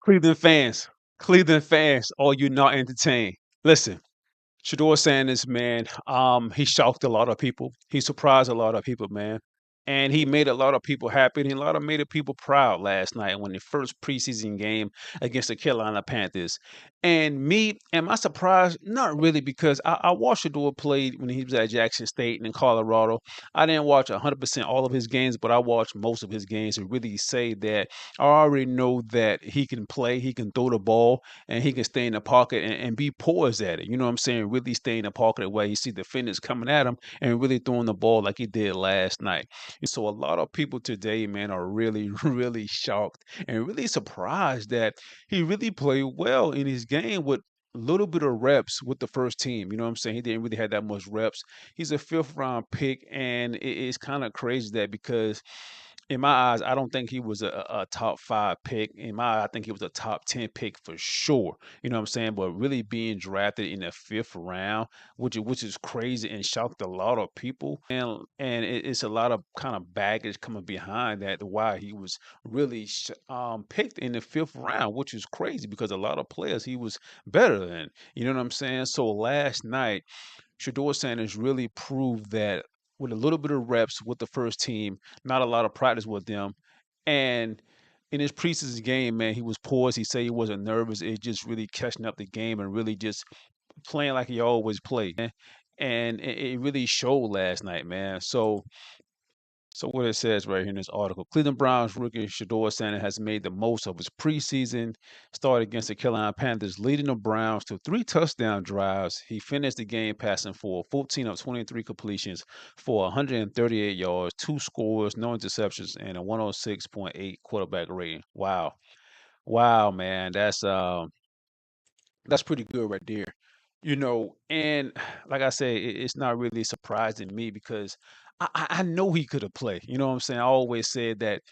Cleveland fans, Cleveland fans, are you not entertained? Listen, Shedeur Sanders, man, he shocked a lot of people. He surprised a lot of people, man. And he made a lot of people happy, and a lot of made people proud last night when the first preseason game against the Carolina Panthers. And me, am I surprised? Not really, because I watched Shedeur play when he was at Jackson State and in Colorado. I didn't watch 100% all of his games, but I watched most of his games to really say that I already know that he can play, he can throw the ball, and he can stay in the pocket and be poised at it. You know what I'm saying? Really stay in the pocket where you see defenders coming at him and really throwing the ball like he did last night. And so a lot of people today, man, are really, really shocked and really surprised that he really played well in his game with a little bit of reps with the first team. You know what I'm saying? He didn't really have that much reps. He's a fifth round pick, and it's kind of crazy that because in my eyes, I don't think he was a top five pick. In my eye, I think he was a top 10 pick for sure. You know what I'm saying? But really being drafted in the fifth round, which is crazy and shocked a lot of people. And it's a lot of kind of baggage coming behind that why he was really picked in the fifth round, which is crazy because a lot of players he was better than. You know what I'm saying? So last night Shedeur Sanders really proved that with a little bit of reps with the first team, not a lot of practice with them, and in his preseason game, man, he was poised. He said he wasn't nervous. It just really catching up the game and really just playing like he always played, man. And it really showed last night, man. So what it says right here in this article, Cleveland Browns rookie Shedeur Sanders has made the most of his preseason start against the Carolina Panthers, leading the Browns to 3 touchdown drives. He finished the game passing for 14 of 23 completions for 138 yards, 2 scores, no interceptions, and a 106.8 quarterback rating. Wow. Wow, man. That's pretty good right there. And like I say, it's not really surprising me because I know he could have played. You know what I'm saying? I always said that,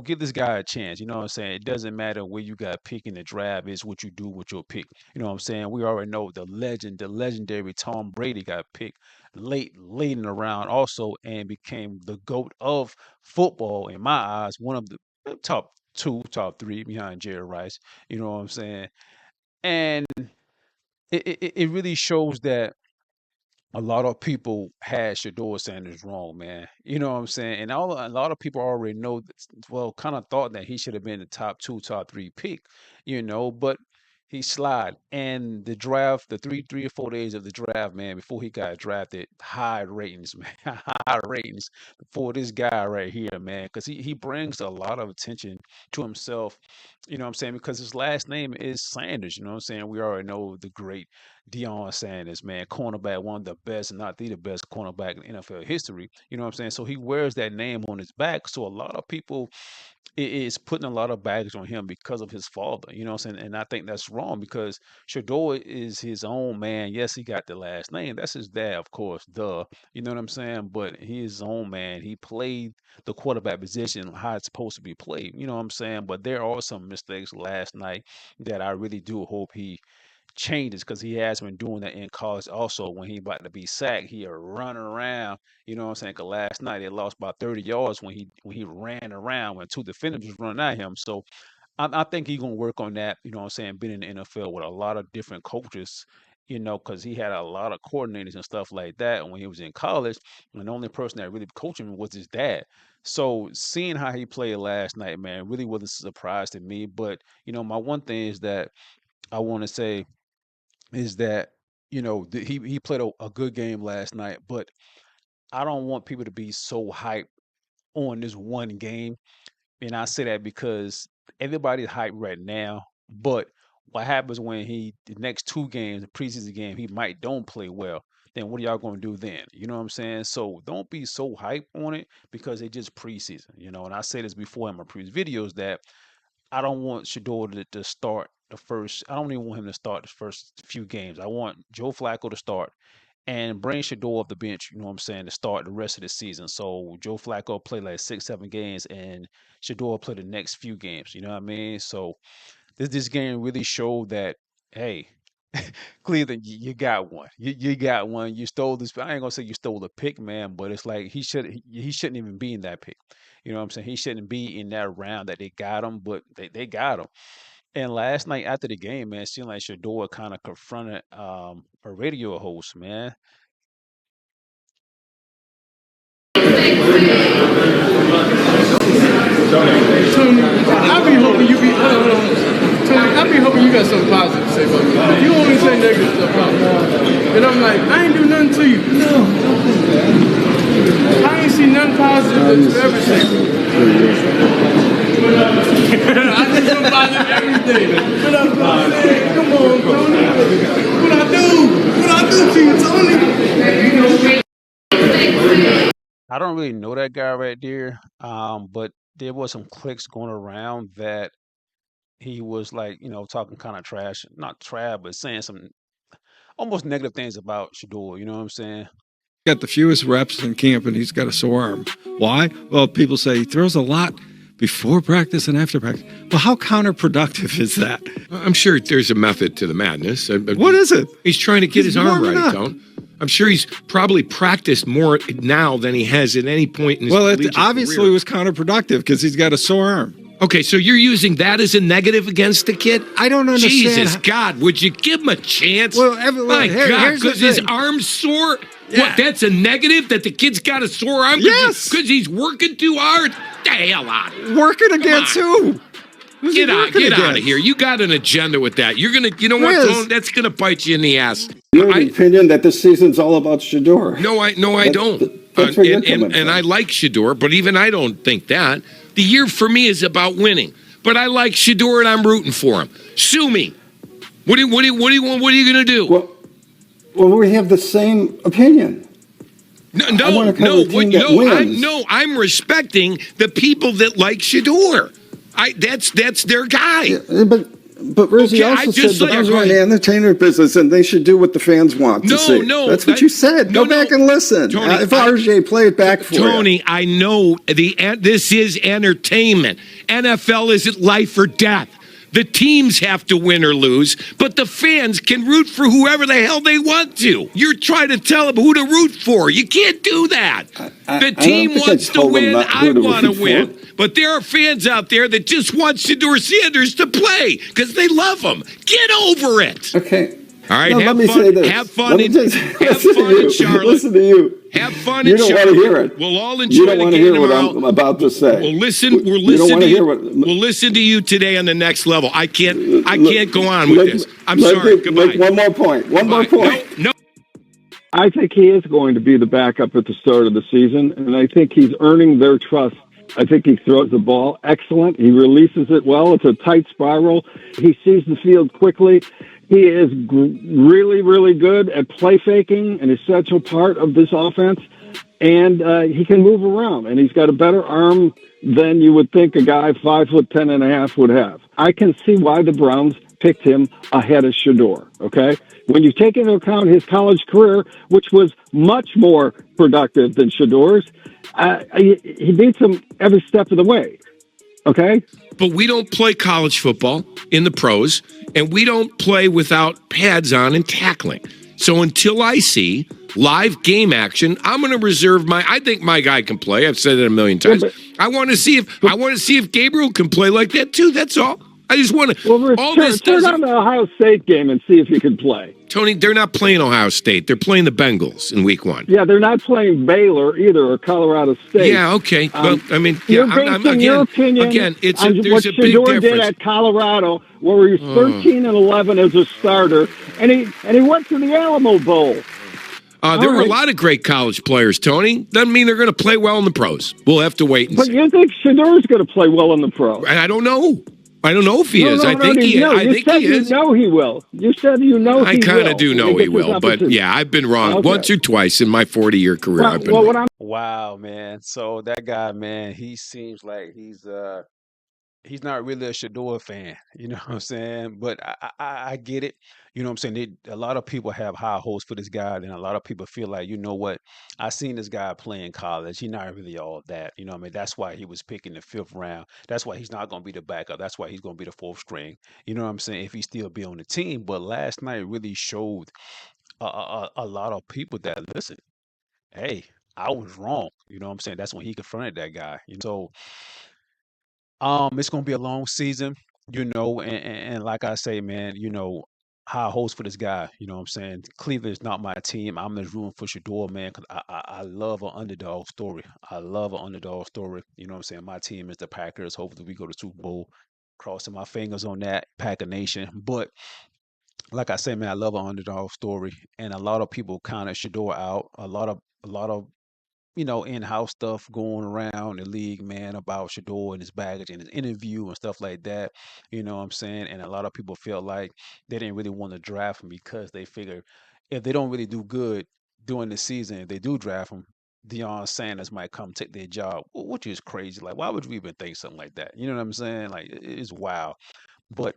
give this guy a chance. You know what I'm saying? It doesn't matter where you got pick in the draft, it's what you do with your pick. You know what I'm saying? We already know the legendary Tom Brady got picked late in the round also and became the GOAT of football in my eyes, one of the top two, top three behind Jerry Rice. You know what I'm saying? And it really shows that a lot of people had Shedeur Sanders wrong, man. You know what I'm saying? And a lot of people already know, well, kind of thought that he should have been the top two, top three pick, but he slid. And the draft, the 3 or 4 days of the draft, man, before he got drafted, high ratings, man, high ratings for this guy right here, man, because he brings a lot of attention to himself. You know what I'm saying? Because his last name is Sanders. You know what I'm saying? We already know the great Deion Sanders, man, cornerback, one of the best, and not the best cornerback in NFL history. You know what I'm saying? So he wears that name on his back. So a lot of people is putting a lot of baggage on him because of his father. You know what I'm saying? And I think that's wrong because Shedeur is his own man. Yes, he got the last name. That's his dad, of course. Duh. You know what I'm saying? But he's his own man. He played the quarterback position how it's supposed to be played. You know what I'm saying? But there are some mistakes last night that I really do hope he changes because he has been doing that in college also. When he about to be sacked, he'll run around. You know what I'm saying? 'Cause last night he lost about 30 yards when he ran around when two defenders was running at him. So I think he's gonna work on that. You know what I'm saying? Being in the NFL with a lot of different coaches. Because he had a lot of coordinators and stuff like that when he was in college, and the only person that really coached him was his dad. So seeing how he played last night, man, really wasn't a surprise to me. But my one thing is that I want to say is that he played a good game last night, but I don't want people to be so hyped on this one game. And I say that because everybody's hyped right now, but what happens when the next 2 games, the preseason game, he might don't play well? Then what are y'all going to do then? You know what I'm saying? So don't be so hyped on it because it's just preseason. And I say this before in my previous videos that I don't want Shedeur to start the first. I don't even want him to start the first few games. I want Joe Flacco to start and bring Shedeur off the bench. You know what I'm saying, to start the rest of the season. So Joe Flacco play like 6, 7 games, and Shedeur play the next few games. You know what I mean? So this game really showed that, hey, Cleveland, you got one. You got one. You stole this. I ain't gonna say you stole the pick, man, but it's like he shouldn't even be in that pick. You know what I'm saying? He shouldn't be in that round that they got him, but they got him. And last night after the game, man, it seemed like Shedeur kind of confronted a radio host, man. Tony, I be hoping you be. Hold on. Tony, I be hoping you got something positive to say about me. But you only say negative stuff about me. And I'm like, I ain't do nothing to you. No. I ain't see nothing positive that you ever say. I do something positive every day. But I'm saying, come on, Tony. What I do? What I do to you, Tony? I don't really know that guy right there, but there was some clicks going around that he was like, talking kind of trash, not trash, but saying some almost negative things about Shador. You know what I'm saying? Got the fewest reps in camp, and he's got a sore arm. Why? Well, people say he throws a lot before practice and after practice. Well, how counterproductive is that? I'm sure there's a method to the madness. What is it? He's trying to get his arm right, Tone. I'm sure he's probably practiced more now than he has at any point in his Well, it collegiate obviously career. was counterproductive because he's got a sore arm. Okay, so you're using that as a negative against the kid? I don't understand. Jesus God, would you give him a chance? Well, my God, here's the because his thing. arm's sore? Yeah. What, that's a negative? That the kid's got a sore arm? Yes. Because he's working too hard? The hell out of here. Working against who? Who's he Get out working of against? here. You got an agenda with that. You're going to, you know what, Riz. Tone? That's going to bite you in the ass. You have the opinion that this season's all about Shedeur. No, I don't. That's where you're coming and from. I like Shedeur, but even I don't think that. The year for me is about winning. But I like Shedeur and I'm rooting for him. Sue me. What are you going to do? Well, we have the same opinion. I'm respecting the people that like Shedeur. That's their guy. Yeah, but Rizzi also said the Browns are in the entertainer business and they should do what the fans want to see. That's what you said. Go back and listen. Tony, if RJ, play it back for Tony, you. I know this is entertainment. NFL isn't life or death. The teams have to win or lose, but the fans can root for whoever the hell they want to. You're trying to tell them who to root for. You can't do that. The team wants to win. I want to win. But there are fans out there that just want Shedeur Sanders to play because they love him. Get over it. Okay. All right, no, have let me fun. say this. Have fun in Charlotte. Listen to you. Have fun you in don't Charlotte. Want to hear it. We'll all enjoy you don't the want to game hear tomorrow. what I'm about to say. We'll listen to you. We'll listen to you today on the next level. I can't go on with this. I'm sorry. Goodbye. One more point. One more point. No. I think he is going to be the backup at the start of the season, and I think he's earning their trust. I think he throws the ball excellent. He releases it well. It's a tight spiral. He sees the field quickly. He is really, really good at play faking, an essential part of this offense. And he can move around, and he's got a better arm than you would think a guy 5'10.5" would have. I can see why the Browns picked him ahead of Shedeur, okay? When you take into account his college career, which was much more productive than Shedeur's, he beats him every step of the way, okay? But we don't play college football in the pros, and we don't play without pads on and tackling. So until I see live game action, I'm going to reserve I think my guy can play. I've said it a million times. Yeah, I want to see if Gabriel can play like that too. That's all. I just want to. Well, turn on the Ohio State game and see if you can play. Tony, they're not playing Ohio State. They're playing the Bengals in Week 1. Yeah, they're not playing Baylor either or Colorado State. Yeah, okay. Well, I mean, you're basing your opinion on what Shedeur did at Colorado, where he was 13-11 as a starter, and he went to the Alamo Bowl. There were a lot of great college players, Tony. Doesn't mean they're going to play well in the pros. We'll have to wait and see. But you think Shedeur's going to play well in the pros? I don't know. I don't know if he is. I think he is. You know he will. You said you know he will. I kind of do know he will, but yeah, I've been wrong once or twice in my 40-year career. I've been wrong. Wow, man. So that guy, man, he seems like he's not really a Shedeur fan, you know what I'm saying? But I get it. You know what I'm saying? A lot of people have high hopes for this guy, and a lot of people feel like, you know what? I seen this guy play in college. He's not really all that. You know what I mean? That's why he was picking the 5th round. That's why he's not going to be the backup. That's why he's going to be the 4th string. You know what I'm saying? If he still be on the team. But last night really showed a lot of people that, listen, hey, I was wrong. You know what I'm saying? That's when he confronted that guy. So it's going to be a long season. And like I say, man, how I host for this guy, you know what I'm saying? Cleveland is not my team. I'm just rooting for Shedeur, man, because I love an underdog story. I love an underdog story. You know what I'm saying? My team is the Packers. Hopefully we go to Super Bowl. Crossing my fingers on that, Packer Nation. But like I say, man, I love an underdog story. And a lot of people counted Shedeur out. A lot of in-house stuff going around the league, man, about Shador and his baggage and his interview and stuff like that. You know what I'm saying? And a lot of people felt like they didn't really want to draft him because they figure if they don't really do good during the season, if they do draft him, Deion Sanders might come take their job, which is crazy. Like, why would you even think something like that? You know what I'm saying? Like, it's wild. But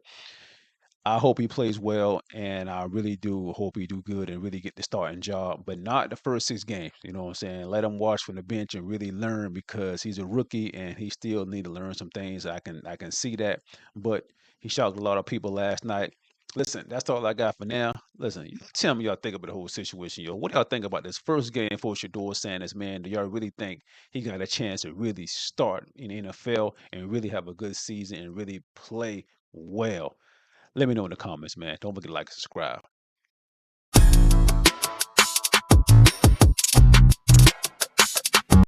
I hope he plays well, and I really do hope he do good and really get the starting job, but not the first 6 games. You know what I'm saying? Let him watch from the bench and really learn because he's a rookie and he still need to learn some things. I can see that, but he shocked a lot of people last night. Listen, that's all I got for now. Listen, tell me y'all think about the whole situation, yo. What do y'all think about this first game for Shador Sanders, man? Do y'all really think he got a chance to really start in the NFL and really have a good season and really play well? Let me know in the comments, man. Don't forget to like and subscribe.